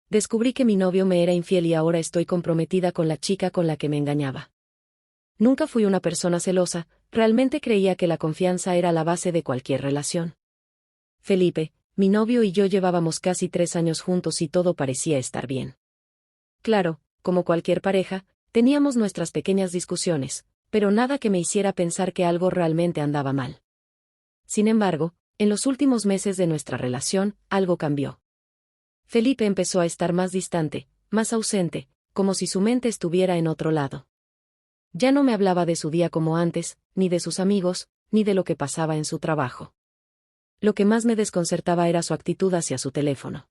Descubrí que mi novio me era infiel y ahora estoy comprometida con la chica con la que me engañaba. Nunca fui una persona celosa, realmente creía que la confianza era la base de cualquier relación. Felipe, mi novio y yo llevábamos casi 3 años juntos y todo parecía estar bien. Claro, como cualquier pareja, teníamos nuestras pequeñas discusiones, pero nada que me hiciera pensar que algo realmente andaba mal. Sin embargo, en los últimos meses de nuestra relación, algo cambió. Felipe empezó a estar más distante, más ausente, como si su mente estuviera en otro lado. Ya no me hablaba de su día como antes, ni de sus amigos, ni de lo que pasaba en su trabajo. Lo que más me desconcertaba era su actitud hacia su teléfono.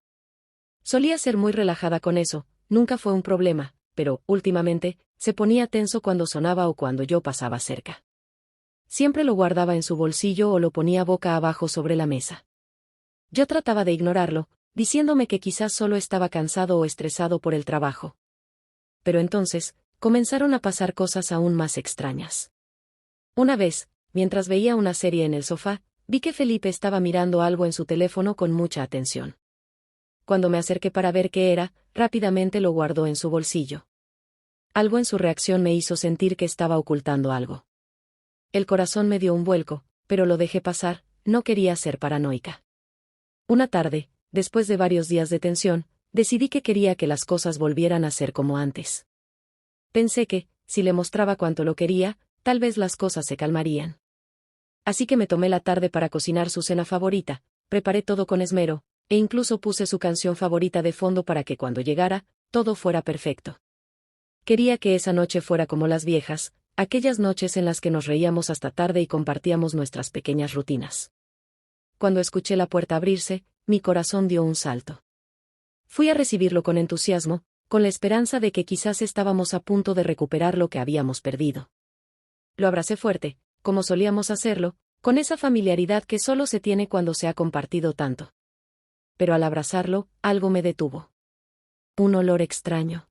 Solía ser muy relajada con eso, nunca fue un problema, pero, últimamente, se ponía tenso cuando sonaba o cuando yo pasaba cerca. Siempre lo guardaba en su bolsillo o lo ponía boca abajo sobre la mesa. Yo trataba de ignorarlo, diciéndome que quizás solo estaba cansado o estresado por el trabajo. Pero entonces, comenzaron a pasar cosas aún más extrañas. Una vez, mientras veía una serie en el sofá, vi que Felipe estaba mirando algo en su teléfono con mucha atención. Cuando me acerqué para ver qué era, rápidamente lo guardó en su bolsillo. Algo en su reacción me hizo sentir que estaba ocultando algo. El corazón me dio un vuelco, pero lo dejé pasar, no quería ser paranoica. Una tarde, después de varios días de tensión, decidí que quería que las cosas volvieran a ser como antes. Pensé que, si le mostraba cuánto lo quería, tal vez las cosas se calmarían. Así que me tomé la tarde para cocinar su cena favorita, preparé todo con esmero, e incluso puse su canción favorita de fondo para que cuando llegara, todo fuera perfecto. Quería que esa noche fuera como las viejas, aquellas noches en las que nos reíamos hasta tarde y compartíamos nuestras pequeñas rutinas. Cuando escuché la puerta abrirse, mi corazón dio un salto. Fui a recibirlo con entusiasmo, con la esperanza de que quizás estábamos a punto de recuperar lo que habíamos perdido. Lo abracé fuerte, como solíamos hacerlo, con esa familiaridad que solo se tiene cuando se ha compartido tanto. Pero al abrazarlo, algo me detuvo. Un olor extraño.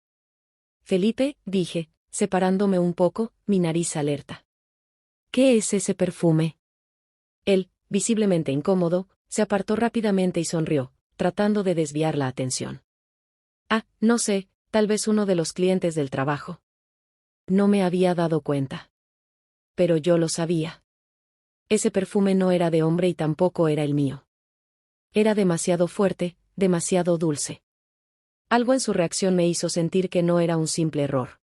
Felipe, dije, separándome un poco, mi nariz alerta. ¿Qué es ese perfume? Él, visiblemente incómodo, se apartó rápidamente y sonrió, tratando de desviar la atención. Ah, no sé, tal vez uno de los clientes del trabajo. No me había dado cuenta. Pero yo lo sabía. Ese perfume no era de hombre y tampoco era el mío. Era demasiado fuerte, demasiado dulce. Algo en su reacción me hizo sentir que no era un simple error.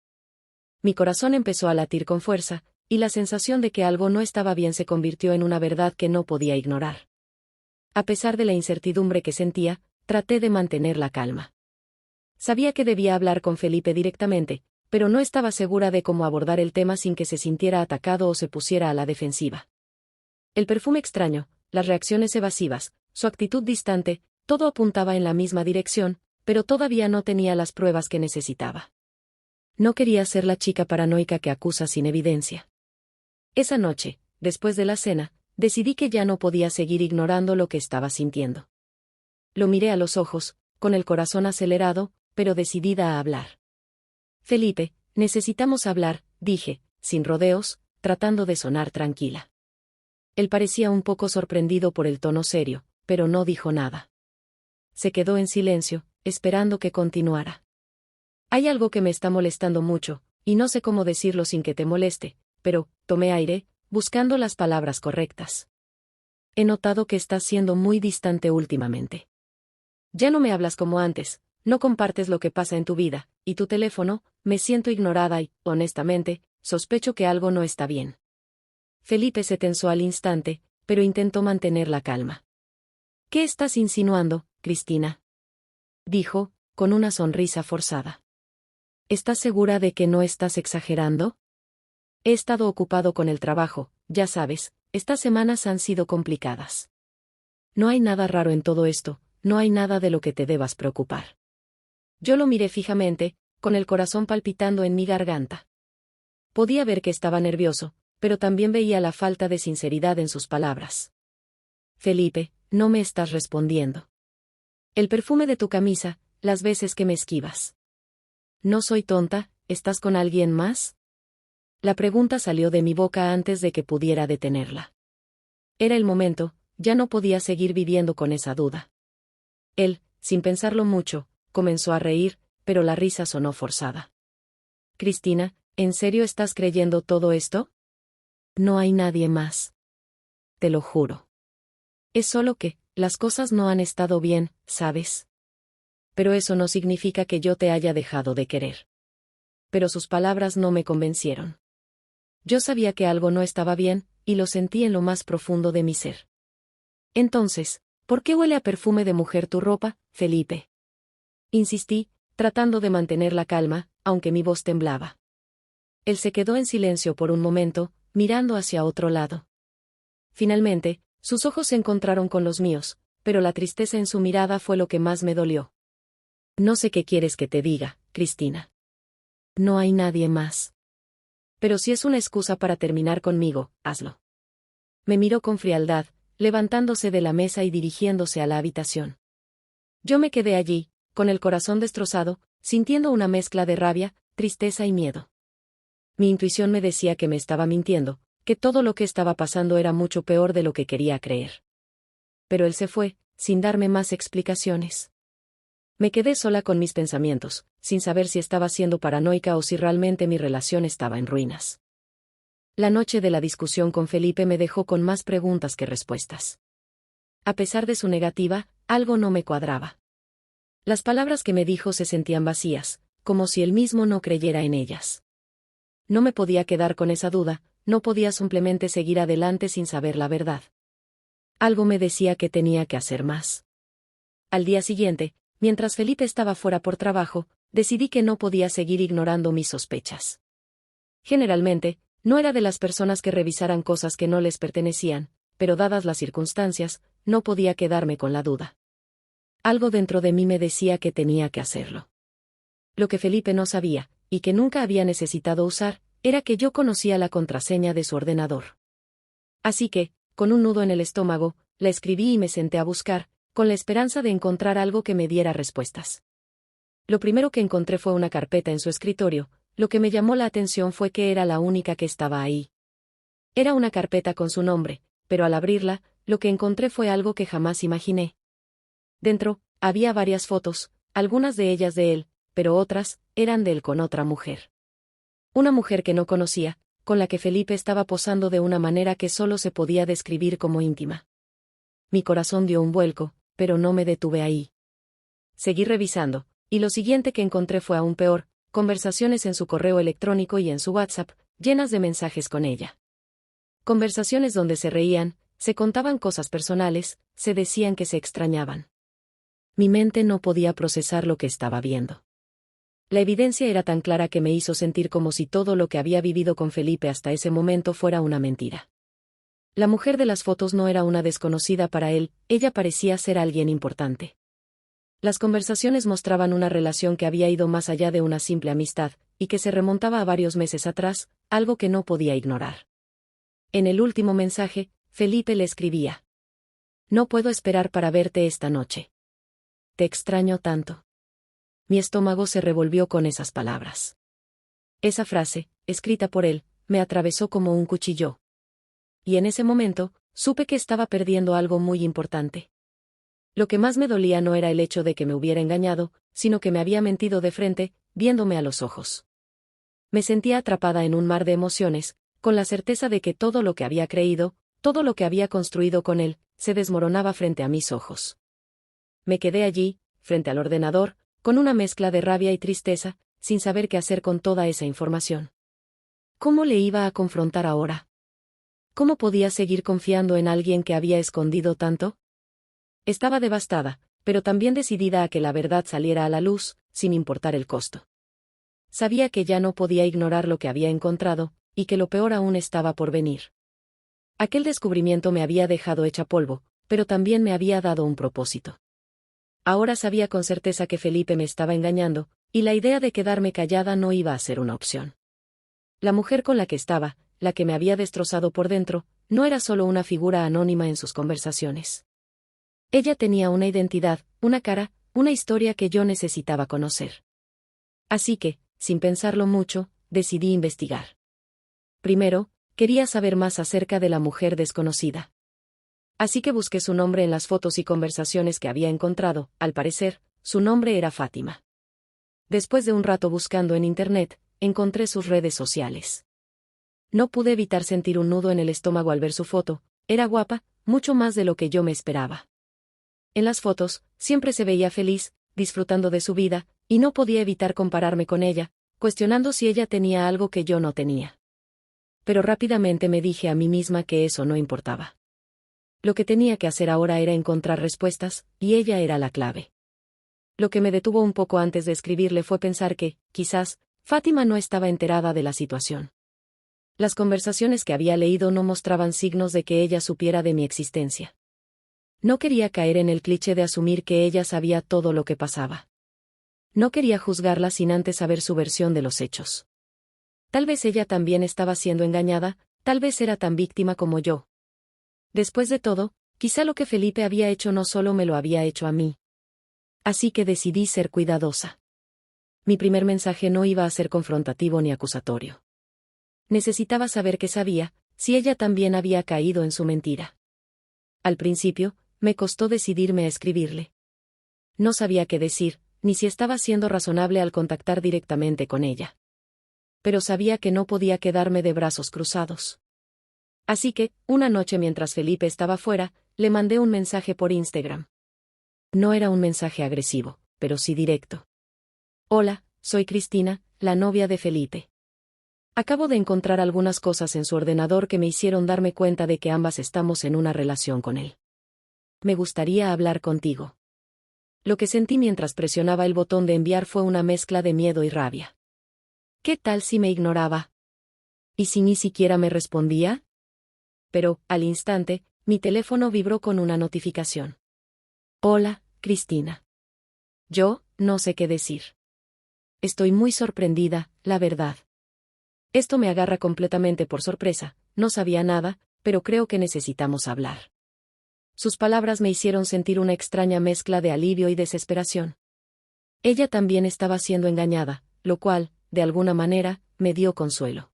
Mi corazón empezó a latir con fuerza, y la sensación de que algo no estaba bien se convirtió en una verdad que no podía ignorar. A pesar de la incertidumbre que sentía, traté de mantener la calma. Sabía que debía hablar con Felipe directamente, pero no estaba segura de cómo abordar el tema sin que se sintiera atacado o se pusiera a la defensiva. El perfume extraño, las reacciones evasivas, su actitud distante, todo apuntaba en la misma dirección, pero todavía no tenía las pruebas que necesitaba. No quería ser la chica paranoica que acusa sin evidencia. Esa noche, después de la cena, decidí que ya no podía seguir ignorando lo que estaba sintiendo. Lo miré a los ojos, con el corazón acelerado, pero decidida a hablar. Felipe, necesitamos hablar, dije, sin rodeos, tratando de sonar tranquila. Él parecía un poco sorprendido por el tono serio, pero no dijo nada. Se quedó en silencio, esperando que continuara. Hay algo que me está molestando mucho, y no sé cómo decirlo sin que te moleste, pero, tomé aire, buscando las palabras correctas. He notado que estás siendo muy distante últimamente. Ya no me hablas como antes, no compartes lo que pasa en tu vida, y tu teléfono, me siento ignorada y, honestamente, sospecho que algo no está bien. Felipe se tensó al instante, pero intentó mantener la calma. ¿Qué estás insinuando, Cristina? Dijo, con una sonrisa forzada. ¿Estás segura de que no estás exagerando? He estado ocupado con el trabajo, ya sabes, estas semanas han sido complicadas. No hay nada raro en todo esto, no hay nada de lo que te debas preocupar. Yo lo miré fijamente, con el corazón palpitando en mi garganta. Podía ver que estaba nervioso, pero también veía la falta de sinceridad en sus palabras. Felipe, no me estás respondiendo. El perfume de tu camisa, las veces que me esquivas. No soy tonta, ¿estás con alguien más? La pregunta salió de mi boca antes de que pudiera detenerla. Era el momento, ya no podía seguir viviendo con esa duda. Él, sin pensarlo mucho, comenzó a reír, pero la risa sonó forzada. Cristina, ¿en serio estás creyendo todo esto? No hay nadie más. Te lo juro. Es solo que, las cosas no han estado bien, ¿sabes? Pero eso no significa que yo te haya dejado de querer. Pero sus palabras no me convencieron. Yo sabía que algo no estaba bien, y lo sentí en lo más profundo de mi ser. Entonces, ¿por qué huele a perfume de mujer tu ropa, Felipe? Insistí, tratando de mantener la calma, aunque mi voz temblaba. Él se quedó en silencio por un momento, mirando hacia otro lado. Finalmente, sus ojos se encontraron con los míos, pero la tristeza en su mirada fue lo que más me dolió. No sé qué quieres que te diga, Cristina. No hay nadie más. Pero si es una excusa para terminar conmigo, hazlo. Me miró con frialdad, levantándose de la mesa y dirigiéndose a la habitación. Yo me quedé allí, con el corazón destrozado, sintiendo una mezcla de rabia, tristeza y miedo. Mi intuición me decía que me estaba mintiendo, que todo lo que estaba pasando era mucho peor de lo que quería creer. Pero él se fue, sin darme más explicaciones. Me quedé sola con mis pensamientos, sin saber si estaba siendo paranoica o si realmente mi relación estaba en ruinas. La noche de la discusión con Felipe me dejó con más preguntas que respuestas. A pesar de su negativa, algo no me cuadraba. Las palabras que me dijo se sentían vacías, como si él mismo no creyera en ellas. No me podía quedar con esa duda, no podía simplemente seguir adelante sin saber la verdad. Algo me decía que tenía que hacer más. Al día siguiente, mientras Felipe estaba fuera por trabajo, decidí que no podía seguir ignorando mis sospechas. Generalmente, no era de las personas que revisaran cosas que no les pertenecían, pero dadas las circunstancias, no podía quedarme con la duda. Algo dentro de mí me decía que tenía que hacerlo. Lo que Felipe no sabía, y que nunca había necesitado usar, era que yo conocía la contraseña de su ordenador. Así que, con un nudo en el estómago, la escribí y me senté a buscar, con la esperanza de encontrar algo que me diera respuestas. Lo primero que encontré fue una carpeta en su escritorio. Lo que me llamó la atención fue que era la única que estaba ahí. Era una carpeta con su nombre, pero al abrirla, lo que encontré fue algo que jamás imaginé. Dentro, había varias fotos, algunas de ellas de él, pero otras, eran de él con otra mujer. Una mujer que no conocía, con la que Felipe estaba posando de una manera que solo se podía describir como íntima. Mi corazón dio un vuelco, pero no me detuve ahí. Seguí revisando, y lo siguiente que encontré fue aún peor, conversaciones en su correo electrónico y en su WhatsApp, llenas de mensajes con ella. Conversaciones donde se reían, se contaban cosas personales, se decían que se extrañaban. Mi mente no podía procesar lo que estaba viendo. La evidencia era tan clara que me hizo sentir como si todo lo que había vivido con Felipe hasta ese momento fuera una mentira. La mujer de las fotos no era una desconocida para él, ella parecía ser alguien importante. Las conversaciones mostraban una relación que había ido más allá de una simple amistad, y que se remontaba a varios meses atrás, algo que no podía ignorar. En el último mensaje, Felipe le escribía: «No puedo esperar para verte esta noche. Te extraño tanto». Mi estómago se revolvió con esas palabras. Esa frase, escrita por él, me atravesó como un cuchillo. Y en ese momento, supe que estaba perdiendo algo muy importante. Lo que más me dolía no era el hecho de que me hubiera engañado, sino que me había mentido de frente, viéndome a los ojos. Me sentía atrapada en un mar de emociones, con la certeza de que todo lo que había creído, todo lo que había construido con él, se desmoronaba frente a mis ojos. Me quedé allí, frente al ordenador, con una mezcla de rabia y tristeza, sin saber qué hacer con toda esa información. ¿Cómo le iba a confrontar ahora? ¿Cómo podía seguir confiando en alguien que había escondido tanto? Estaba devastada, pero también decidida a que la verdad saliera a la luz, sin importar el costo. Sabía que ya no podía ignorar lo que había encontrado, y que lo peor aún estaba por venir. Aquel descubrimiento me había dejado hecha polvo, pero también me había dado un propósito. Ahora sabía con certeza que Felipe me estaba engañando, y la idea de quedarme callada no iba a ser una opción. La mujer con la que estaba, la que me había destrozado por dentro, no era solo una figura anónima en sus conversaciones. Ella tenía una identidad, una cara, una historia que yo necesitaba conocer. Así que, sin pensarlo mucho, decidí investigar. Primero, quería saber más acerca de la mujer desconocida. Así que busqué su nombre en las fotos y conversaciones que había encontrado. Al parecer, su nombre era Fátima. Después de un rato buscando en internet, encontré sus redes sociales. No pude evitar sentir un nudo en el estómago al ver su foto. Era guapa, mucho más de lo que yo me esperaba. En las fotos, siempre se veía feliz, disfrutando de su vida, y no podía evitar compararme con ella, cuestionando si ella tenía algo que yo no tenía. Pero rápidamente me dije a mí misma que eso no importaba. Lo que tenía que hacer ahora era encontrar respuestas, y ella era la clave. Lo que me detuvo un poco antes de escribirle fue pensar que, quizás, Fátima no estaba enterada de la situación. Las conversaciones que había leído no mostraban signos de que ella supiera de mi existencia. No quería caer en el cliché de asumir que ella sabía todo lo que pasaba. No quería juzgarla sin antes saber su versión de los hechos. Tal vez ella también estaba siendo engañada, tal vez era tan víctima como yo. Después de todo, quizá lo que Felipe había hecho no solo me lo había hecho a mí. Así que decidí ser cuidadosa. Mi primer mensaje no iba a ser confrontativo ni acusatorio. Necesitaba saber qué sabía, si ella también había caído en su mentira. Al principio, me costó decidirme a escribirle. No sabía qué decir, ni si estaba siendo razonable al contactar directamente con ella. Pero sabía que no podía quedarme de brazos cruzados. Así que, una noche mientras Felipe estaba fuera, le mandé un mensaje por Instagram. No era un mensaje agresivo, pero sí directo. Hola, soy Cristina, la novia de Felipe. Acabo de encontrar algunas cosas en su ordenador que me hicieron darme cuenta de que ambas estamos en una relación con él. Me gustaría hablar contigo. Lo que sentí mientras presionaba el botón de enviar fue una mezcla de miedo y rabia. ¿Qué tal si me ignoraba? ¿Y si ni siquiera me respondía? Pero, al instante, mi teléfono vibró con una notificación. Hola, Cristina. Yo, no sé qué decir. Estoy muy sorprendida, la verdad. Esto me agarra completamente por sorpresa, no sabía nada, pero creo que necesitamos hablar. Sus palabras me hicieron sentir una extraña mezcla de alivio y desesperación. Ella también estaba siendo engañada, lo cual, de alguna manera, me dio consuelo.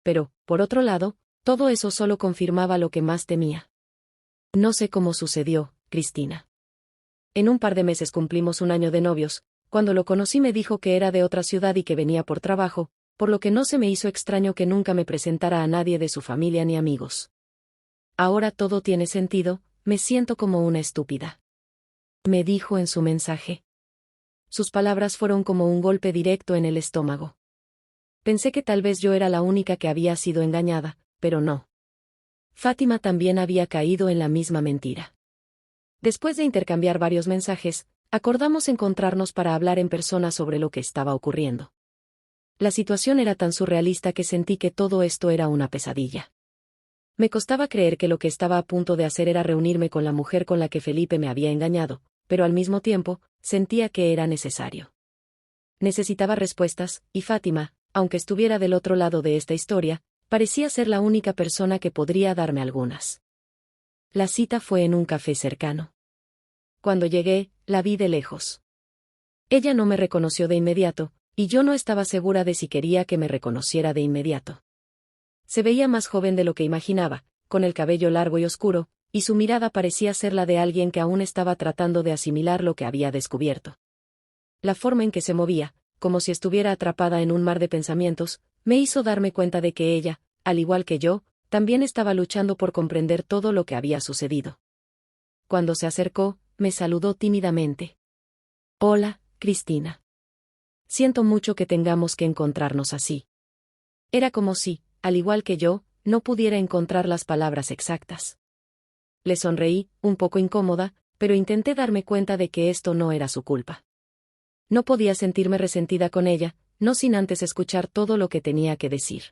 Pero, por otro lado, todo eso solo confirmaba lo que más temía. No sé cómo sucedió, Cristina. En un par de meses cumplimos un año de novios. Cuando lo conocí me dijo que era de otra ciudad y que venía por trabajo, por lo que no se me hizo extraño que nunca me presentara a nadie de su familia ni amigos. Ahora todo tiene sentido, me siento como una estúpida. Me dijo en su mensaje. Sus palabras fueron como un golpe directo en el estómago. Pensé que tal vez yo era la única que había sido engañada, pero no. Fátima también había caído en la misma mentira. Después de intercambiar varios mensajes, acordamos encontrarnos para hablar en persona sobre lo que estaba ocurriendo. La situación era tan surrealista que sentí que todo esto era una pesadilla. Me costaba creer que lo que estaba a punto de hacer era reunirme con la mujer con la que Felipe me había engañado, pero al mismo tiempo, sentía que era necesario. Necesitaba respuestas, y Fátima, aunque estuviera del otro lado de esta historia, parecía ser la única persona que podría darme algunas. La cita fue en un café cercano. Cuando llegué, la vi de lejos. Ella no me reconoció de inmediato, y yo no estaba segura de si quería que me reconociera de inmediato. Se veía más joven de lo que imaginaba, con el cabello largo y oscuro, y su mirada parecía ser la de alguien que aún estaba tratando de asimilar lo que había descubierto. La forma en que se movía, como si estuviera atrapada en un mar de pensamientos, me hizo darme cuenta de que ella, al igual que yo, también estaba luchando por comprender todo lo que había sucedido. Cuando se acercó, me saludó tímidamente. Hola, Cristina. Siento mucho que tengamos que encontrarnos así. Era como si, al igual que yo, no pudiera encontrar las palabras exactas. Le sonreí, un poco incómoda, pero intenté darme cuenta de que esto no era su culpa. No podía sentirme resentida con ella, no sin antes escuchar todo lo que tenía que decir.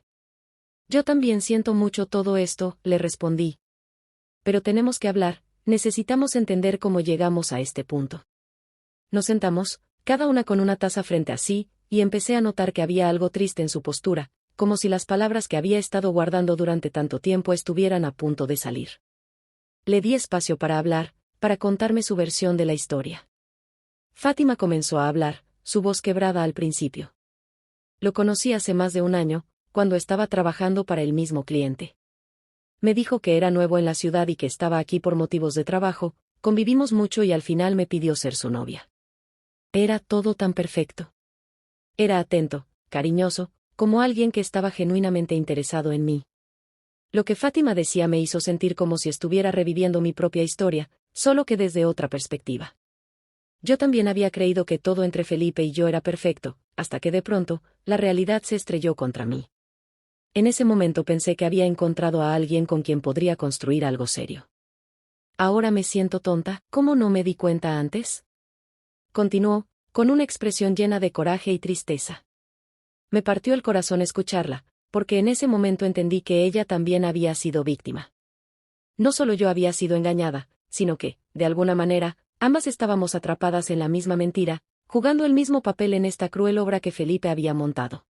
Yo también siento mucho todo esto, le respondí. Pero tenemos que hablar, necesitamos entender cómo llegamos a este punto. Nos sentamos, cada una con una taza frente a sí, y empecé a notar que había algo triste en su postura, como si las palabras que había estado guardando durante tanto tiempo estuvieran a punto de salir. Le di espacio para hablar, para contarme su versión de la historia. Fátima comenzó a hablar, su voz quebrada al principio. Lo conocí hace más de un año, cuando estaba trabajando para el mismo cliente. Me dijo que era nuevo en la ciudad y que estaba aquí por motivos de trabajo, convivimos mucho y al final me pidió ser su novia. Era todo tan perfecto. Era atento, cariñoso, como alguien que estaba genuinamente interesado en mí. Lo que Fátima decía me hizo sentir como si estuviera reviviendo mi propia historia, solo que desde otra perspectiva. Yo también había creído que todo entre Felipe y yo era perfecto, hasta que de pronto, la realidad se estrelló contra mí. En ese momento pensé que había encontrado a alguien con quien podría construir algo serio. Ahora me siento tonta, ¿cómo no me di cuenta antes? Continuó, con una expresión llena de coraje y tristeza. Me partió el corazón escucharla, porque en ese momento entendí que ella también había sido víctima. No solo yo había sido engañada, sino que, de alguna manera, ambas estábamos atrapadas en la misma mentira, jugando el mismo papel en esta cruel obra que Felipe había montado.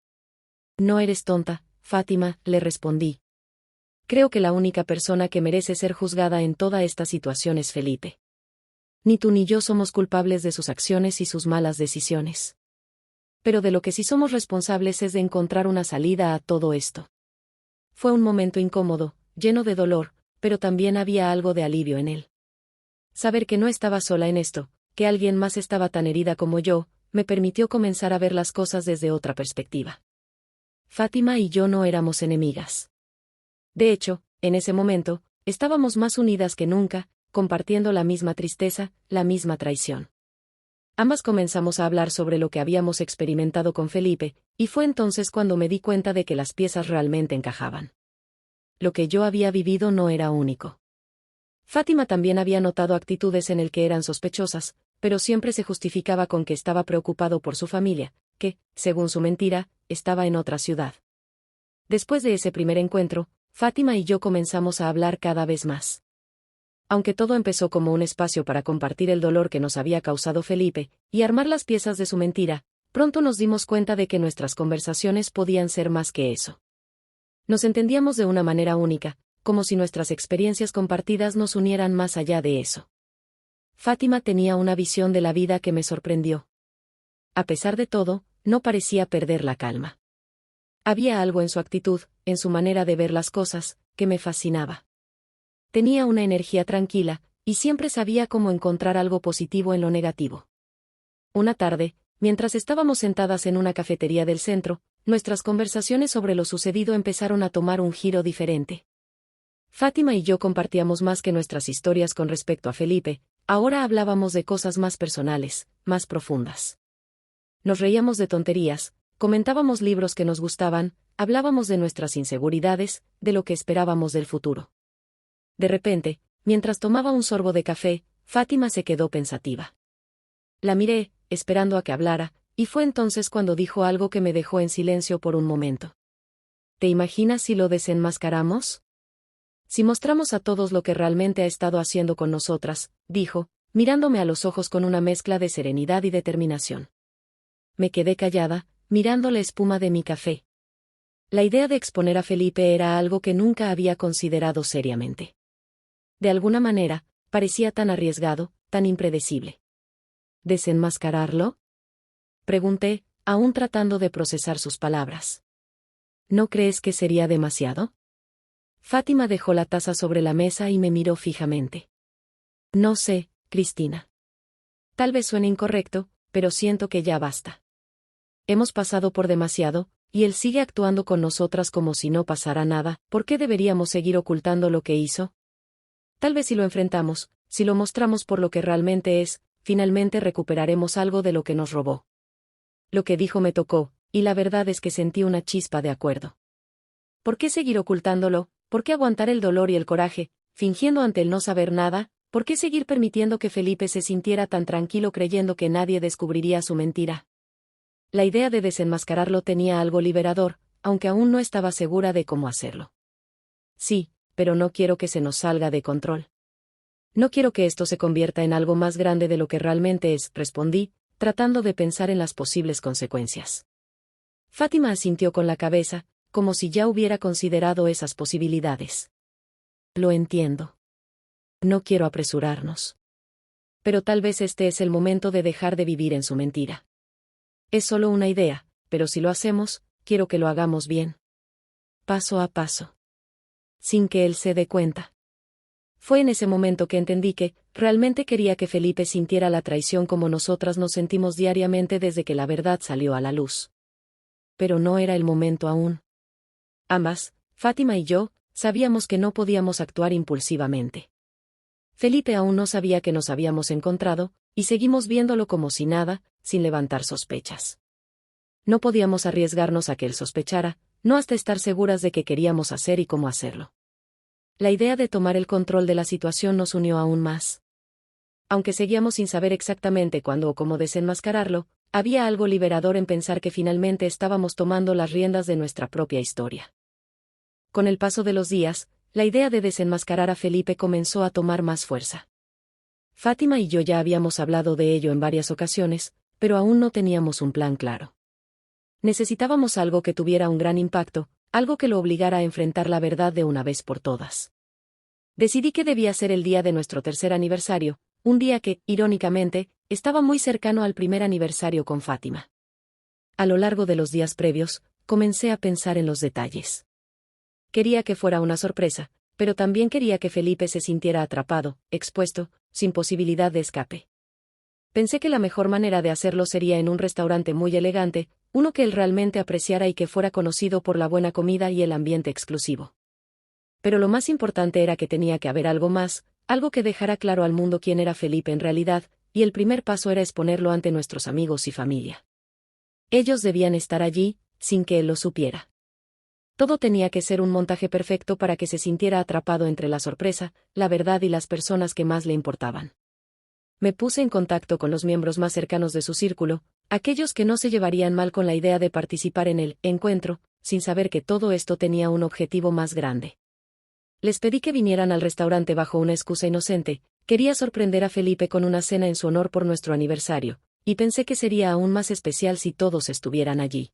No eres tonta, Fátima, le respondí. Creo que la única persona que merece ser juzgada en toda esta situación es Felipe. Ni tú ni yo somos culpables de sus acciones y sus malas decisiones. Pero de lo que sí somos responsables es de encontrar una salida a todo esto. Fue un momento incómodo, lleno de dolor, pero también había algo de alivio en él. Saber que no estaba sola en esto, que alguien más estaba tan herida como yo, me permitió comenzar a ver las cosas desde otra perspectiva. Fátima y yo no éramos enemigas. De hecho, en ese momento, estábamos más unidas que nunca, compartiendo la misma tristeza, la misma traición. Ambas comenzamos a hablar sobre lo que habíamos experimentado con Felipe, y fue entonces cuando me di cuenta de que las piezas realmente encajaban. Lo que yo había vivido no era único. Fátima también había notado actitudes en él que eran sospechosas, pero siempre se justificaba con que estaba preocupado por su familia, que, según su mentira, estaba en otra ciudad. Después de ese primer encuentro, Fátima y yo comenzamos a hablar cada vez más. Aunque todo empezó como un espacio para compartir el dolor que nos había causado Felipe, y armar las piezas de su mentira, pronto nos dimos cuenta de que nuestras conversaciones podían ser más que eso. Nos entendíamos de una manera única, como si nuestras experiencias compartidas nos unieran más allá de eso. Fátima tenía una visión de la vida que me sorprendió. A pesar de todo, no parecía perder la calma. Había algo en su actitud, en su manera de ver las cosas, que me fascinaba. Tenía una energía tranquila, y siempre sabía cómo encontrar algo positivo en lo negativo. Una tarde, mientras estábamos sentadas en una cafetería del centro, nuestras conversaciones sobre lo sucedido empezaron a tomar un giro diferente. Fátima y yo compartíamos más que nuestras historias con respecto a Felipe, ahora hablábamos de cosas más personales, más profundas. Nos reíamos de tonterías, comentábamos libros que nos gustaban, hablábamos de nuestras inseguridades, de lo que esperábamos del futuro. De repente, mientras tomaba un sorbo de café, Fátima se quedó pensativa. La miré, esperando a que hablara, y fue entonces cuando dijo algo que me dejó en silencio por un momento. ¿Te imaginas si lo desenmascaramos? Si mostramos a todos lo que realmente ha estado haciendo con nosotras, dijo, mirándome a los ojos con una mezcla de serenidad y determinación. Me quedé callada, mirando la espuma de mi café. La idea de exponer a Felipe era algo que nunca había considerado seriamente. De alguna manera, parecía tan arriesgado, tan impredecible. ¿Desenmascararlo? Pregunté, aún tratando de procesar sus palabras. ¿No crees que sería demasiado? Fátima dejó la taza sobre la mesa y me miró fijamente. No sé, Cristina. Tal vez suene incorrecto, pero siento que ya basta. Hemos pasado por demasiado, y él sigue actuando con nosotras como si no pasara nada. ¿Por qué deberíamos seguir ocultando lo que hizo? Tal vez si lo enfrentamos, si lo mostramos por lo que realmente es, finalmente recuperaremos algo de lo que nos robó. Lo que dijo me tocó, y la verdad es que sentí una chispa de acuerdo. ¿Por qué seguir ocultándolo? ¿Por qué aguantar el dolor y el coraje, fingiendo ante el no saber nada? ¿Por qué seguir permitiendo que Felipe se sintiera tan tranquilo creyendo que nadie descubriría su mentira? La idea de desenmascararlo tenía algo liberador, aunque aún no estaba segura de cómo hacerlo. Sí, pero no quiero que se nos salga de control. No quiero que esto se convierta en algo más grande de lo que realmente es, respondí, tratando de pensar en las posibles consecuencias. Fátima asintió con la cabeza, como si ya hubiera considerado esas posibilidades. Lo entiendo. No quiero apresurarnos. Pero tal vez este es el momento de dejar de vivir en su mentira. Es solo una idea, pero si lo hacemos, quiero que lo hagamos bien. Paso a paso. Sin que él se dé cuenta. Fue en ese momento que entendí que, realmente quería que Felipe sintiera la traición como nosotras nos sentimos diariamente desde que la verdad salió a la luz. Pero no era el momento aún. Ambas, Fátima y yo, sabíamos que no podíamos actuar impulsivamente. Felipe aún no sabía que nos habíamos encontrado, y seguimos viéndolo como si nada, sin levantar sospechas. No podíamos arriesgarnos a que él sospechara, no hasta estar seguras de qué queríamos hacer y cómo hacerlo. La idea de tomar el control de la situación nos unió aún más. Aunque seguíamos sin saber exactamente cuándo o cómo desenmascararlo, había algo liberador en pensar que finalmente estábamos tomando las riendas de nuestra propia historia. Con el paso de los días, la idea de desenmascarar a Felipe comenzó a tomar más fuerza. Fátima y yo ya habíamos hablado de ello en varias ocasiones, pero aún no teníamos un plan claro. Necesitábamos algo que tuviera un gran impacto, algo que lo obligara a enfrentar la verdad de una vez por todas. Decidí que debía ser el día de nuestro tercer aniversario, un día que, irónicamente, estaba muy cercano al primer aniversario con Fátima. A lo largo de los días previos, comencé a pensar en los detalles. Quería que fuera una sorpresa, pero también quería que Felipe se sintiera atrapado, expuesto, sin posibilidad de escape. Pensé que la mejor manera de hacerlo sería en un restaurante muy elegante, uno que él realmente apreciara y que fuera conocido por la buena comida y el ambiente exclusivo. Pero lo más importante era que tenía que haber algo más, algo que dejara claro al mundo quién era Felipe en realidad, y el primer paso era exponerlo ante nuestros amigos y familia. Ellos debían estar allí, sin que él lo supiera. Todo tenía que ser un montaje perfecto para que se sintiera atrapado entre la sorpresa, la verdad y las personas que más le importaban. Me puse en contacto con los miembros más cercanos de su círculo, aquellos que no se llevarían mal con la idea de participar en el encuentro, sin saber que todo esto tenía un objetivo más grande. Les pedí que vinieran al restaurante bajo una excusa inocente: quería sorprender a Felipe con una cena en su honor por nuestro aniversario, y pensé que sería aún más especial si todos estuvieran allí.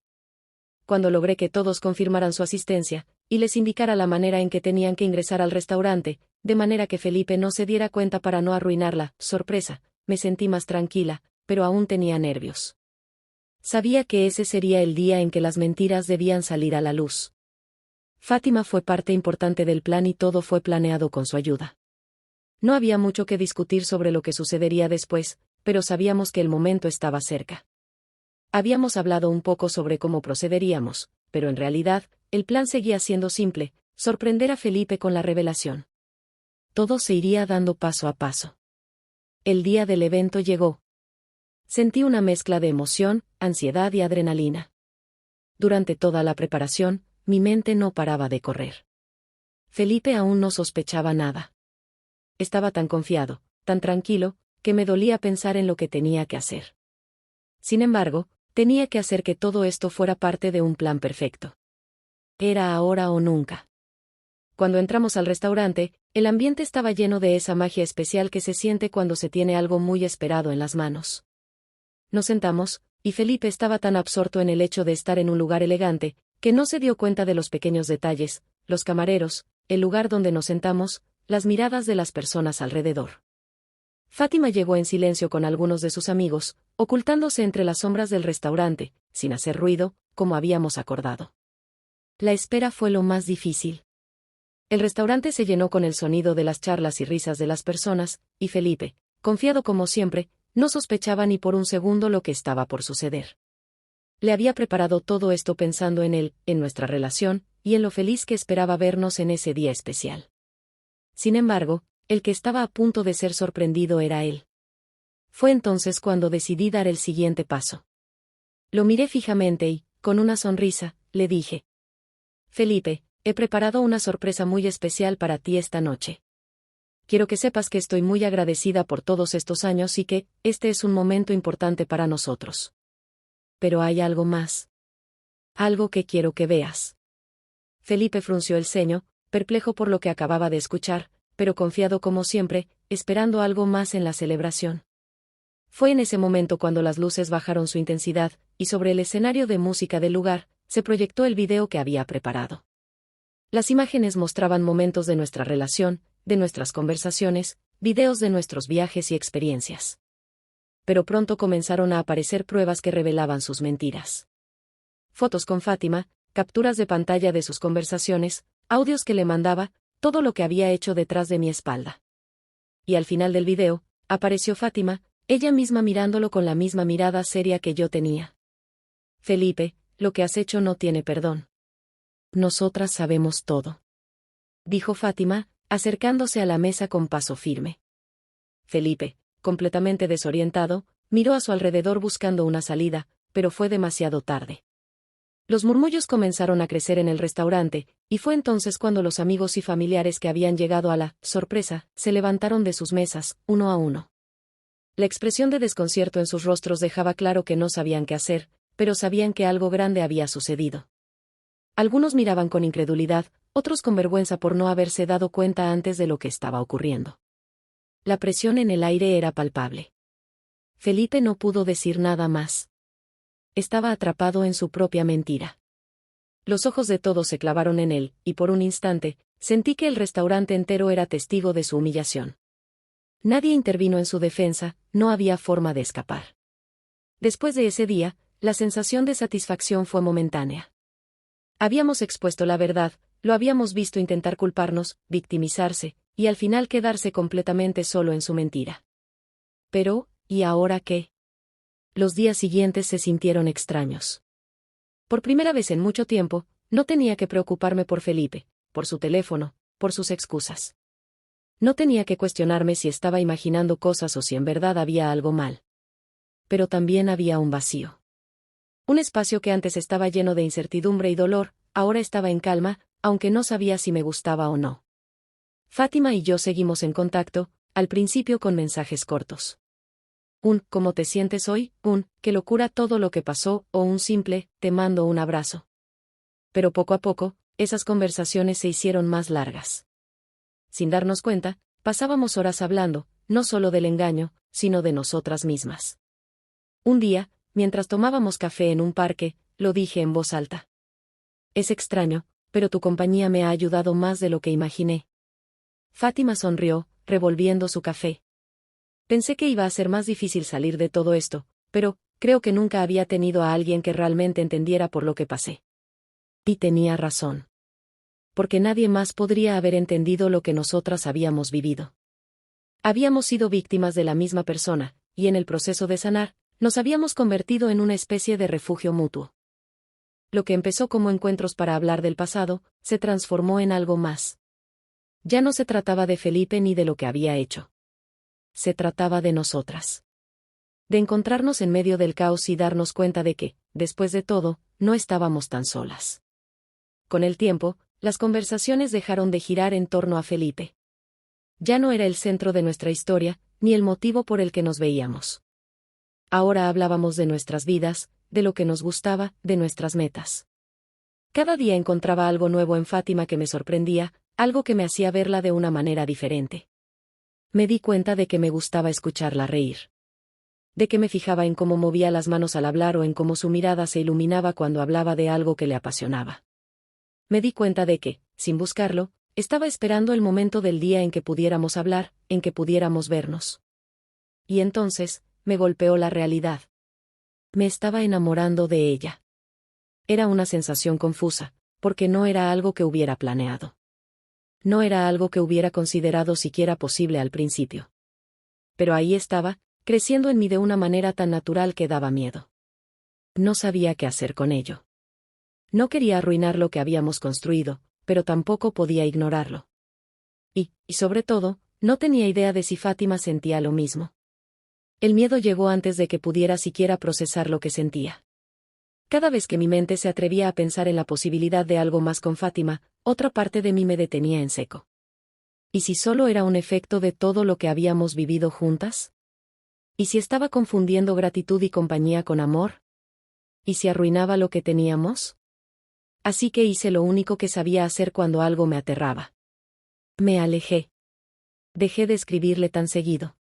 Cuando logré que todos confirmaran su asistencia, y les indicara la manera en que tenían que ingresar al restaurante, de manera que Felipe no se diera cuenta para no arruinar la sorpresa, me sentí más tranquila, pero aún tenía nervios. Sabía que ese sería el día en que las mentiras debían salir a la luz. Fátima fue parte importante del plan y todo fue planeado con su ayuda. No había mucho que discutir sobre lo que sucedería después, pero sabíamos que el momento estaba cerca. Habíamos hablado un poco sobre cómo procederíamos, pero en realidad, el plan seguía siendo simple: sorprender a Felipe con la revelación. Todo se iría dando paso a paso. El día del evento llegó. Sentí una mezcla de emoción, ansiedad y adrenalina. Durante toda la preparación, mi mente no paraba de correr. Felipe aún no sospechaba nada. Estaba tan confiado, tan tranquilo, que me dolía pensar en lo que tenía que hacer. Sin embargo, tenía que hacer que todo esto fuera parte de un plan perfecto. Era ahora o nunca. Cuando entramos al restaurante, el ambiente estaba lleno de esa magia especial que se siente cuando se tiene algo muy esperado en las manos. Nos sentamos, y Felipe estaba tan absorto en el hecho de estar en un lugar elegante, que no se dio cuenta de los pequeños detalles: los camareros, el lugar donde nos sentamos, las miradas de las personas alrededor. Fátima llegó en silencio con algunos de sus amigos, ocultándose entre las sombras del restaurante, sin hacer ruido, como habíamos acordado. La espera fue lo más difícil. El restaurante se llenó con el sonido de las charlas y risas de las personas, y Felipe, confiado como siempre, no sospechaba ni por un segundo lo que estaba por suceder. Le había preparado todo esto pensando en él, en nuestra relación, y en lo feliz que esperaba vernos en ese día especial. Sin embargo, el que estaba a punto de ser sorprendido era él. Fue entonces cuando decidí dar el siguiente paso. Lo miré fijamente y, con una sonrisa, le dije: Felipe, he preparado una sorpresa muy especial para ti esta noche. Quiero que sepas que estoy muy agradecida por todos estos años y que este es un momento importante para nosotros. Pero hay algo más. Algo que quiero que veas. Felipe frunció el ceño, perplejo por lo que acababa de escuchar, pero confiado como siempre, esperando algo más en la celebración. Fue en ese momento cuando las luces bajaron su intensidad, y sobre el escenario de música del lugar, se proyectó el video que había preparado. Las imágenes mostraban momentos de nuestra relación, de nuestras conversaciones, videos de nuestros viajes y experiencias. Pero pronto comenzaron a aparecer pruebas que revelaban sus mentiras. Fotos con Fátima, capturas de pantalla de sus conversaciones, audios que le mandaba, todo lo que había hecho detrás de mi espalda. Y al final del video, apareció Fátima, ella misma mirándolo con la misma mirada seria que yo tenía. Felipe, lo que has hecho no tiene perdón. Nosotras sabemos todo, dijo Fátima, acercándose a la mesa con paso firme. Felipe, completamente desorientado, miró a su alrededor buscando una salida, pero fue demasiado tarde. Los murmullos comenzaron a crecer en el restaurante, y fue entonces cuando los amigos y familiares que habían llegado a la sorpresa se levantaron de sus mesas, uno a uno. La expresión de desconcierto en sus rostros dejaba claro que no sabían qué hacer, pero sabían que algo grande había sucedido. Algunos miraban con incredulidad, otros con vergüenza por no haberse dado cuenta antes de lo que estaba ocurriendo. La presión en el aire era palpable. Felipe no pudo decir nada más. Estaba atrapado en su propia mentira. Los ojos de todos se clavaron en él, y por un instante, sentí que el restaurante entero era testigo de su humillación. Nadie intervino en su defensa, no había forma de escapar. Después de ese día, la sensación de satisfacción fue momentánea. Habíamos expuesto la verdad, lo habíamos visto intentar culparnos, victimizarse, y al final quedarse completamente solo en su mentira. Pero, ¿y ahora qué? Los días siguientes se sintieron extraños. Por primera vez en mucho tiempo, no tenía que preocuparme por Felipe, por su teléfono, por sus excusas. No tenía que cuestionarme si estaba imaginando cosas o si en verdad había algo mal. Pero también había un vacío. Un espacio que antes estaba lleno de incertidumbre y dolor, ahora estaba en calma, aunque no sabía si me gustaba o no. Fátima y yo seguimos en contacto, al principio con mensajes cortos. Un ¿cómo te sientes hoy?, un qué locura todo lo que pasó, o un simple te mando un abrazo. Pero poco a poco, esas conversaciones se hicieron más largas. Sin darnos cuenta, pasábamos horas hablando, no solo del engaño, sino de nosotras mismas. Un día, mientras tomábamos café en un parque, lo dije en voz alta. Es extraño, pero tu compañía me ha ayudado más de lo que imaginé. Fátima sonrió, revolviendo su café. Pensé que iba a ser más difícil salir de todo esto, pero creo que nunca había tenido a alguien que realmente entendiera por lo que pasé. Y tenía razón. Porque nadie más podría haber entendido lo que nosotras habíamos vivido. Habíamos sido víctimas de la misma persona, y en el proceso de sanar, nos habíamos convertido en una especie de refugio mutuo. Lo que empezó como encuentros para hablar del pasado, se transformó en algo más. Ya no se trataba de Felipe ni de lo que había hecho. Se trataba de nosotras. De encontrarnos en medio del caos y darnos cuenta de que, después de todo, no estábamos tan solas. Con el tiempo, las conversaciones dejaron de girar en torno a Felipe. Ya no era el centro de nuestra historia, ni el motivo por el que nos veíamos. Ahora hablábamos de nuestras vidas, de lo que nos gustaba, de nuestras metas. Cada día encontraba algo nuevo en Fátima que me sorprendía, algo que me hacía verla de una manera diferente. Me di cuenta de que me gustaba escucharla reír. De que me fijaba en cómo movía las manos al hablar o en cómo su mirada se iluminaba cuando hablaba de algo que le apasionaba. Me di cuenta de que, sin buscarlo, estaba esperando el momento del día en que pudiéramos hablar, en que pudiéramos vernos. Y entonces, me golpeó la realidad. Me estaba enamorando de ella. Era una sensación confusa, porque no era algo que hubiera planeado. No era algo que hubiera considerado siquiera posible al principio. Pero ahí estaba, creciendo en mí de una manera tan natural que daba miedo. No sabía qué hacer con ello. No quería arruinar lo que habíamos construido, pero tampoco podía ignorarlo. Y sobre todo, no tenía idea de si Fátima sentía lo mismo. El miedo llegó antes de que pudiera siquiera procesar lo que sentía. Cada vez que mi mente se atrevía a pensar en la posibilidad de algo más con Fátima, otra parte de mí me detenía en seco. ¿Y si solo era un efecto de todo lo que habíamos vivido juntas? ¿Y si estaba confundiendo gratitud y compañía con amor? ¿Y si arruinaba lo que teníamos? Así que hice lo único que sabía hacer cuando algo me aterraba. Me alejé. Dejé de escribirle tan seguido.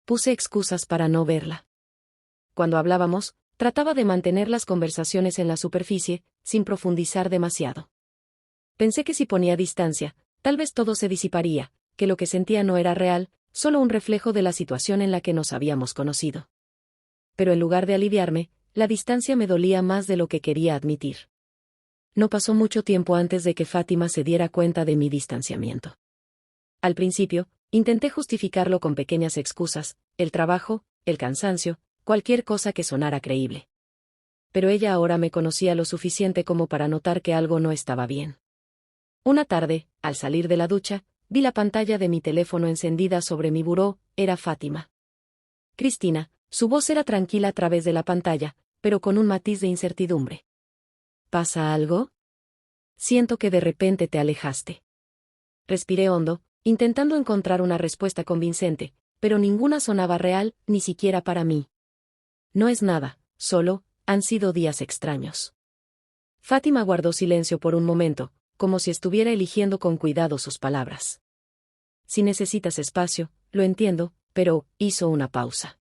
Puse excusas para no verla. Cuando hablábamos, trataba de mantener las conversaciones en la superficie, sin profundizar demasiado. Pensé que si ponía distancia, tal vez todo se disiparía, que lo que sentía no era real, solo un reflejo de la situación en la que nos habíamos conocido. Pero en lugar de aliviarme, la distancia me dolía más de lo que quería admitir. No pasó mucho tiempo antes de que Fátima se diera cuenta de mi distanciamiento. Al principio, intenté justificarlo con pequeñas excusas, el trabajo, el cansancio, cualquier cosa que sonara creíble. Pero ella ahora me conocía lo suficiente como para notar que algo no estaba bien. Una tarde, al salir de la ducha, vi la pantalla de mi teléfono encendida sobre mi buró, era Fátima. Cristina, su voz era tranquila a través de la pantalla, pero con un matiz de incertidumbre. ¿Pasa algo? Siento que de repente te alejaste. Respiré hondo, intentando encontrar una respuesta convincente, pero ninguna sonaba real, ni siquiera para mí. No es nada, solo, han sido días extraños. Fátima guardó silencio por un momento, como si estuviera eligiendo con cuidado sus palabras. Si necesitas espacio, lo entiendo, pero, hizo una pausa.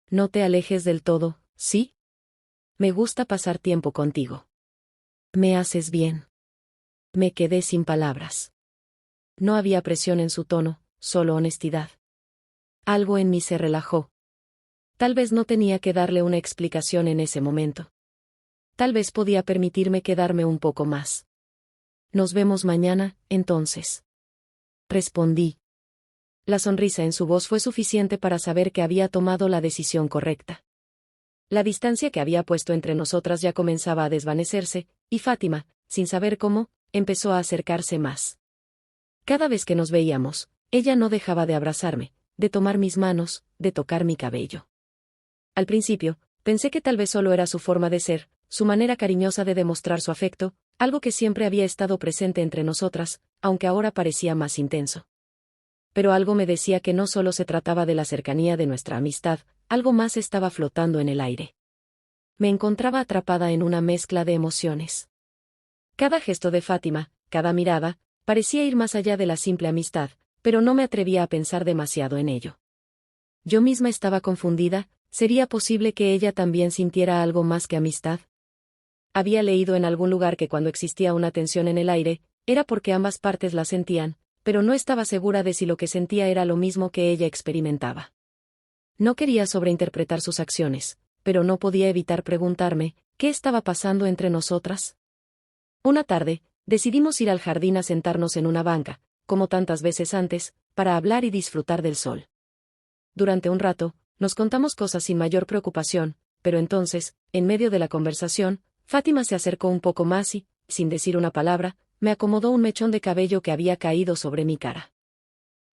No te alejes del todo, ¿sí? Me gusta pasar tiempo contigo. Me haces bien. Me quedé sin palabras. No había presión en su tono, solo honestidad. Algo en mí se relajó. Tal vez no tenía que darle una explicación en ese momento. Tal vez podía permitirme quedarme un poco más. Nos vemos mañana, entonces. Respondí. La sonrisa en su voz fue suficiente para saber que había tomado la decisión correcta. La distancia que había puesto entre nosotras ya comenzaba a desvanecerse, y Fátima, sin saber cómo, empezó a acercarse más. Cada vez que nos veíamos, ella no dejaba de abrazarme, de tomar mis manos, de tocar mi cabello. Al principio, pensé que tal vez solo era su forma de ser, su manera cariñosa de demostrar su afecto, algo que siempre había estado presente entre nosotras, aunque ahora parecía más intenso. Pero algo me decía que no solo se trataba de la cercanía de nuestra amistad, algo más estaba flotando en el aire. Me encontraba atrapada en una mezcla de emociones. Cada gesto de Fátima, cada mirada, parecía ir más allá de la simple amistad, pero no me atrevía a pensar demasiado en ello. Yo misma estaba confundida, ¿sería posible que ella también sintiera algo más que amistad? Había leído en algún lugar que cuando existía una tensión en el aire, era porque ambas partes la sentían, pero no estaba segura de si lo que sentía era lo mismo que ella experimentaba. No quería sobreinterpretar sus acciones, pero no podía evitar preguntarme, ¿qué estaba pasando entre nosotras? Una tarde, decidimos ir al jardín a sentarnos en una banca, como tantas veces antes, para hablar y disfrutar del sol. Durante un rato, nos contamos cosas sin mayor preocupación, pero entonces, en medio de la conversación, Fátima se acercó un poco más y, sin decir una palabra, me acomodó un mechón de cabello que había caído sobre mi cara.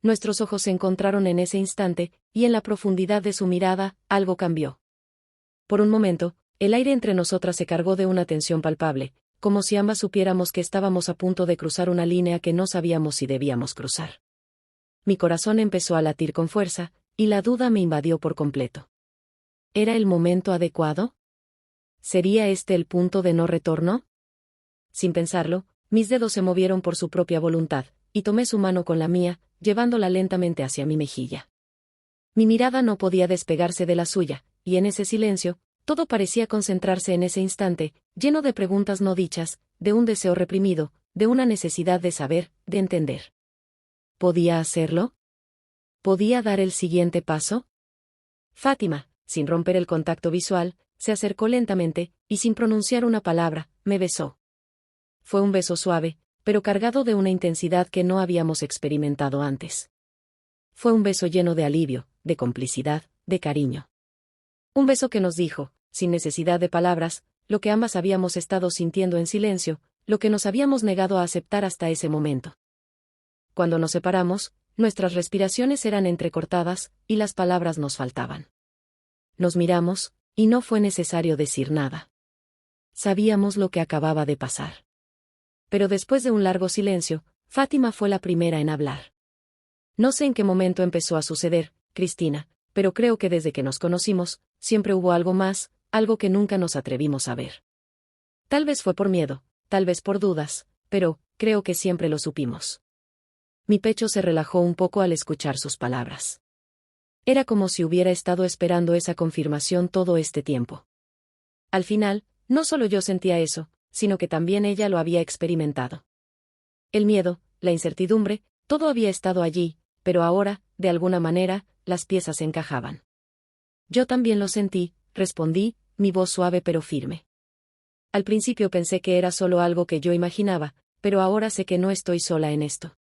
Nuestros ojos se encontraron en ese instante, y en la profundidad de su mirada, algo cambió. Por un momento, el aire entre nosotras se cargó de una tensión palpable, como si ambas supiéramos que estábamos a punto de cruzar una línea que no sabíamos si debíamos cruzar. Mi corazón empezó a latir con fuerza, y la duda me invadió por completo. ¿Era el momento adecuado? ¿Sería este el punto de no retorno? Sin pensarlo, mis dedos se movieron por su propia voluntad, y tomé su mano con la mía, llevándola lentamente hacia mi mejilla. Mi mirada no podía despegarse de la suya, y en ese silencio, todo parecía concentrarse en ese instante, lleno de preguntas no dichas, de un deseo reprimido, de una necesidad de saber, de entender. ¿Podía hacerlo? ¿Podía dar el siguiente paso? Fátima, sin romper el contacto visual, se acercó lentamente, y sin pronunciar una palabra, me besó. Fue un beso suave, pero cargado de una intensidad que no habíamos experimentado antes. Fue un beso lleno de alivio, de complicidad, de cariño. Un beso que nos dijo, sin necesidad de palabras, lo que ambas habíamos estado sintiendo en silencio, lo que nos habíamos negado a aceptar hasta ese momento. Cuando nos separamos, nuestras respiraciones eran entrecortadas, y las palabras nos faltaban. Nos miramos, y no fue necesario decir nada. Sabíamos lo que acababa de pasar. Pero después de un largo silencio, Fátima fue la primera en hablar. No sé en qué momento empezó a suceder, Cristina, pero creo que desde que nos conocimos, siempre hubo algo más, algo que nunca nos atrevimos a ver. Tal vez fue por miedo, tal vez por dudas, pero, creo que siempre lo supimos. Mi pecho se relajó un poco al escuchar sus palabras. Era como si hubiera estado esperando esa confirmación todo este tiempo. Al final, no solo yo sentía eso, sino que también ella lo había experimentado. El miedo, la incertidumbre, todo había estado allí, pero ahora, de alguna manera, las piezas encajaban. Yo también lo sentí, respondí, mi voz suave pero firme. Al principio pensé que era solo algo que yo imaginaba, pero ahora sé que no estoy sola en esto.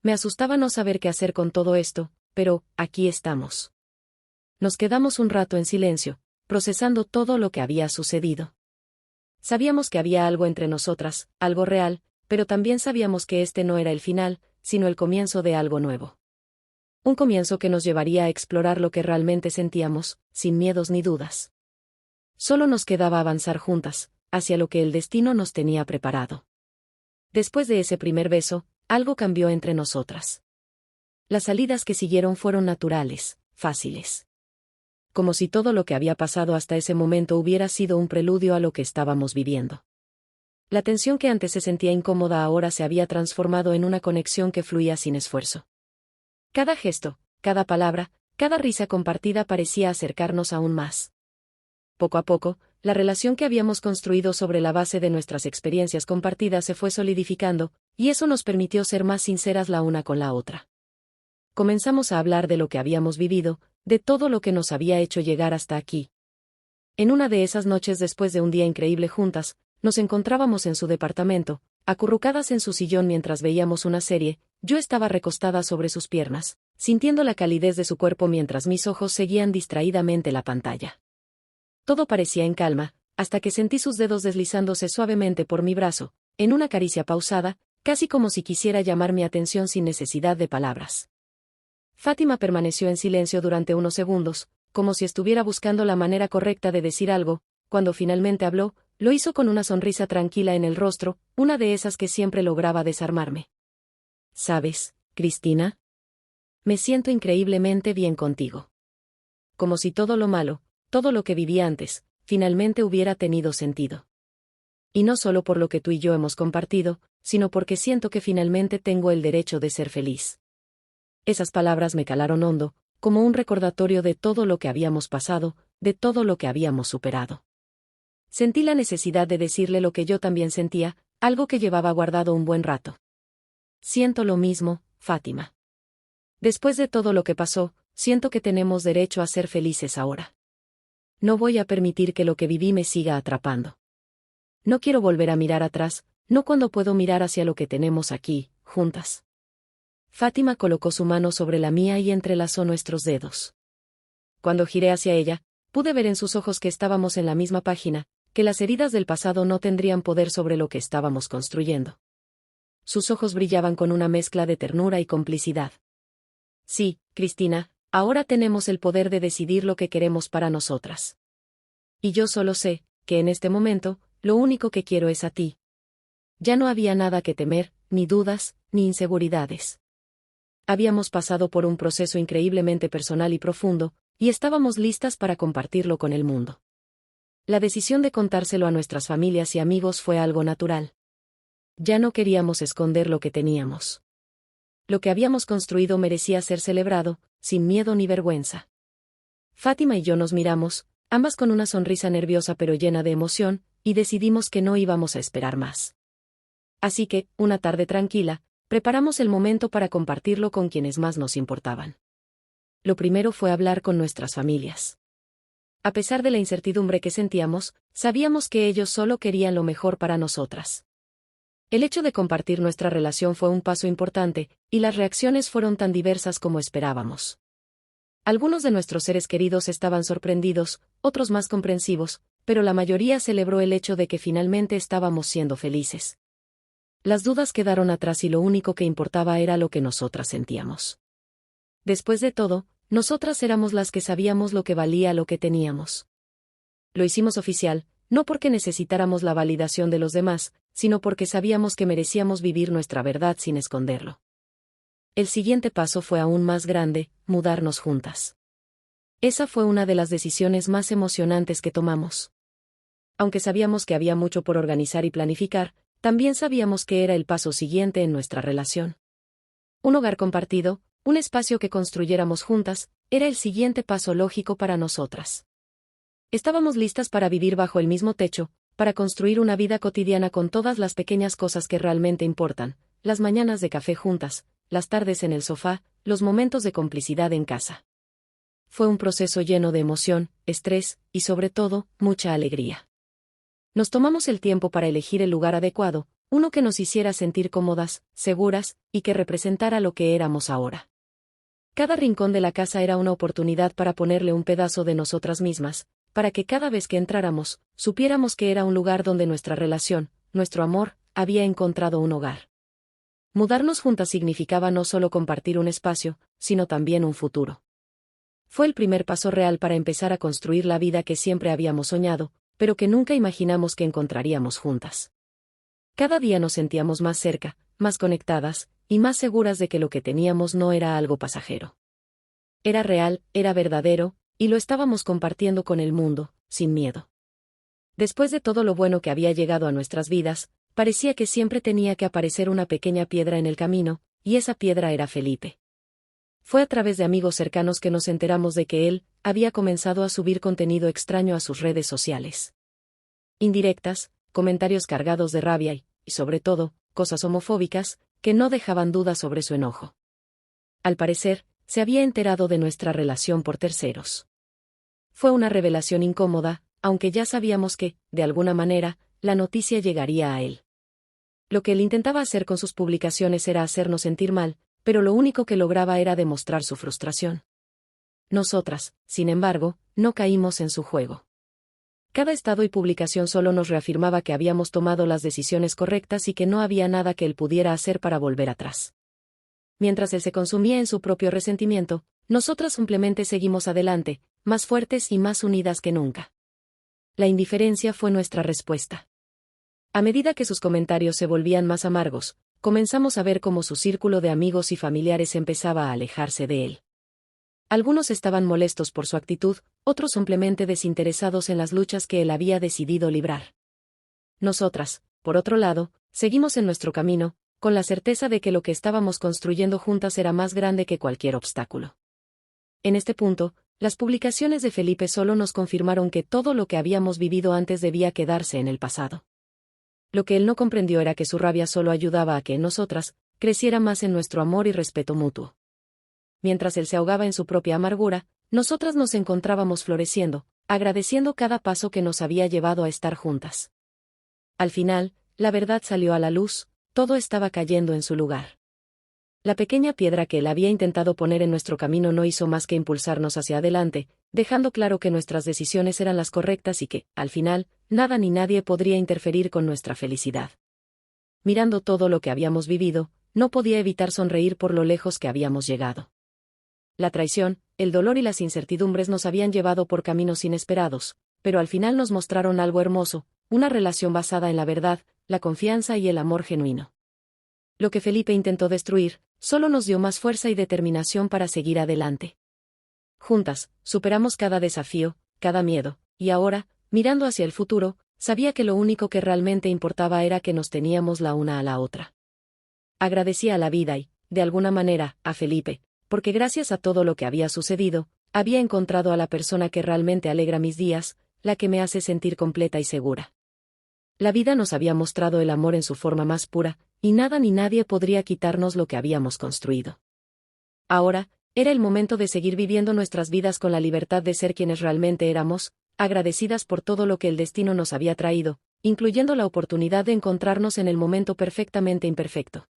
Me asustaba no saber qué hacer con todo esto, pero aquí estamos. Nos quedamos un rato en silencio, procesando todo lo que había sucedido. Sabíamos que había algo entre nosotras, algo real, pero también sabíamos que este no era el final, sino el comienzo de algo nuevo. Un comienzo que nos llevaría a explorar lo que realmente sentíamos, sin miedos ni dudas. Solo nos quedaba avanzar juntas, hacia lo que el destino nos tenía preparado. Después de ese primer beso, algo cambió entre nosotras. Las salidas que siguieron fueron naturales, fáciles. Como si todo lo que había pasado hasta ese momento hubiera sido un preludio a lo que estábamos viviendo. La tensión que antes se sentía incómoda ahora se había transformado en una conexión que fluía sin esfuerzo. Cada gesto, cada palabra, cada risa compartida parecía acercarnos aún más. Poco a poco, la relación que habíamos construido sobre la base de nuestras experiencias compartidas se fue solidificando, y eso nos permitió ser más sinceras la una con la otra. Comenzamos a hablar de lo que habíamos vivido, de todo lo que nos había hecho llegar hasta aquí. En una de esas noches después de un día increíble juntas, nos encontrábamos en su departamento, acurrucadas en su sillón mientras veíamos una serie. Yo estaba recostada sobre sus piernas, sintiendo la calidez de su cuerpo mientras mis ojos seguían distraídamente la pantalla. Todo parecía en calma, hasta que sentí sus dedos deslizándose suavemente por mi brazo, en una caricia pausada, casi como si quisiera llamar mi atención sin necesidad de palabras. Fátima permaneció en silencio durante unos segundos, como si estuviera buscando la manera correcta de decir algo. Cuando finalmente habló, lo hizo con una sonrisa tranquila en el rostro, una de esas que siempre lograba desarmarme. ¿Sabes, Cristina? Me siento increíblemente bien contigo. Como si todo lo malo, todo lo que viví antes, finalmente hubiera tenido sentido. Y no solo por lo que tú y yo hemos compartido, sino porque siento que finalmente tengo el derecho de ser feliz. Esas palabras me calaron hondo, como un recordatorio de todo lo que habíamos pasado, de todo lo que habíamos superado. Sentí la necesidad de decirle lo que yo también sentía, algo que llevaba guardado un buen rato. Siento lo mismo, Fátima. Después de todo lo que pasó, siento que tenemos derecho a ser felices ahora. No voy a permitir que lo que viví me siga atrapando. No quiero volver a mirar atrás, no cuando puedo mirar hacia lo que tenemos aquí, juntas. Fátima colocó su mano sobre la mía y entrelazó nuestros dedos. Cuando giré hacia ella, pude ver en sus ojos que estábamos en la misma página, que las heridas del pasado no tendrían poder sobre lo que estábamos construyendo. Sus ojos brillaban con una mezcla de ternura y complicidad. Sí, Cristina, ahora tenemos el poder de decidir lo que queremos para nosotras. Y yo solo sé, que en este momento, lo único que quiero es a ti. Ya no había nada que temer, ni dudas, ni inseguridades. Habíamos pasado por un proceso increíblemente personal y profundo, y estábamos listas para compartirlo con el mundo. La decisión de contárselo a nuestras familias y amigos fue algo natural. Ya no queríamos esconder lo que teníamos. Lo que habíamos construido merecía ser celebrado, sin miedo ni vergüenza. Fátima y yo nos miramos, ambas con una sonrisa nerviosa pero llena de emoción, y decidimos que no íbamos a esperar más. Así que, una tarde tranquila, preparamos el momento para compartirlo con quienes más nos importaban. Lo primero fue hablar con nuestras familias. A pesar de la incertidumbre que sentíamos, sabíamos que ellos solo querían lo mejor para nosotras. El hecho de compartir nuestra relación fue un paso importante, y las reacciones fueron tan diversas como esperábamos. Algunos de nuestros seres queridos estaban sorprendidos, otros más comprensivos, pero la mayoría celebró el hecho de que finalmente estábamos siendo felices. Las dudas quedaron atrás y lo único que importaba era lo que nosotras sentíamos. Después de todo, nosotras éramos las que sabíamos lo que valía lo que teníamos. Lo hicimos oficial, no porque necesitáramos la validación de los demás, sino porque sabíamos que merecíamos vivir nuestra verdad sin esconderlo. El siguiente paso fue aún más grande, mudarnos juntas. Esa fue una de las decisiones más emocionantes que tomamos. Aunque sabíamos que había mucho por organizar y planificar, también sabíamos que era el paso siguiente en nuestra relación. Un hogar compartido, un espacio que construyéramos juntas, era el siguiente paso lógico para nosotras. Estábamos listas para vivir bajo el mismo techo, para construir una vida cotidiana con todas las pequeñas cosas que realmente importan, las mañanas de café juntas, las tardes en el sofá, los momentos de complicidad en casa. Fue un proceso lleno de emoción, estrés, y sobre todo, mucha alegría. Nos tomamos el tiempo para elegir el lugar adecuado, uno que nos hiciera sentir cómodas, seguras, y que representara lo que éramos ahora. Cada rincón de la casa era una oportunidad para ponerle un pedazo de nosotras mismas, para que cada vez que entráramos, supiéramos que era un lugar donde nuestra relación, nuestro amor, había encontrado un hogar. Mudarnos juntas significaba no solo compartir un espacio, sino también un futuro. Fue el primer paso real para empezar a construir la vida que siempre habíamos soñado, pero que nunca imaginamos que encontraríamos juntas. Cada día nos sentíamos más cerca, más conectadas, y más seguras de que lo que teníamos no era algo pasajero. Era real, era verdadero, y lo estábamos compartiendo con el mundo, sin miedo. Después de todo lo bueno que había llegado a nuestras vidas, parecía que siempre tenía que aparecer una pequeña piedra en el camino, y esa piedra era Felipe. Fue a través de amigos cercanos que nos enteramos de que él había comenzado a subir contenido extraño a sus redes sociales. Indirectas, comentarios cargados de rabia y, sobre todo, cosas homofóbicas, que no dejaban dudas sobre su enojo. Al parecer, se había enterado de nuestra relación por terceros. Fue una revelación incómoda, aunque ya sabíamos que, de alguna manera, la noticia llegaría a él. Lo que él intentaba hacer con sus publicaciones era hacernos sentir mal, pero lo único que lograba era demostrar su frustración. Nosotras, sin embargo, no caímos en su juego. Cada estado y publicación solo nos reafirmaba que habíamos tomado las decisiones correctas y que no había nada que él pudiera hacer para volver atrás. Mientras él se consumía en su propio resentimiento, nosotras simplemente seguimos adelante, más fuertes y más unidas que nunca. La indiferencia fue nuestra respuesta. A medida que sus comentarios se volvían más amargos, comenzamos a ver cómo su círculo de amigos y familiares empezaba a alejarse de él. Algunos estaban molestos por su actitud, otros simplemente desinteresados en las luchas que él había decidido librar. Nosotras, por otro lado, seguimos en nuestro camino, con la certeza de que lo que estábamos construyendo juntas era más grande que cualquier obstáculo. En este punto, las publicaciones de Felipe solo nos confirmaron que todo lo que habíamos vivido antes debía quedarse en el pasado. Lo que él no comprendió era que su rabia solo ayudaba a que en nosotras creciera más en nuestro amor y respeto mutuo. Mientras él se ahogaba en su propia amargura, nosotras nos encontrábamos floreciendo, agradeciendo cada paso que nos había llevado a estar juntas. Al final, la verdad salió a la luz, todo estaba cayendo en su lugar. La pequeña piedra que él había intentado poner en nuestro camino no hizo más que impulsarnos hacia adelante, dejando claro que nuestras decisiones eran las correctas y que, al final, nada ni nadie podría interferir con nuestra felicidad. Mirando todo lo que habíamos vivido, no podía evitar sonreír por lo lejos que habíamos llegado. La traición, el dolor y las incertidumbres nos habían llevado por caminos inesperados, pero al final nos mostraron algo hermoso, una relación basada en la verdad, la confianza y el amor genuino. Lo que Felipe intentó destruir, solo nos dio más fuerza y determinación para seguir adelante. Juntas, superamos cada desafío, cada miedo, y ahora, mirando hacia el futuro, sabía que lo único que realmente importaba era que nos teníamos la una a la otra. Agradecía a la vida y, de alguna manera, a Felipe, porque gracias a todo lo que había sucedido, había encontrado a la persona que realmente alegra mis días, la que me hace sentir completa y segura. La vida nos había mostrado el amor en su forma más pura, y nada ni nadie podría quitarnos lo que habíamos construido. Ahora, era el momento de seguir viviendo nuestras vidas con la libertad de ser quienes realmente éramos, agradecidas por todo lo que el destino nos había traído, incluyendo la oportunidad de encontrarnos en el momento perfectamente imperfecto.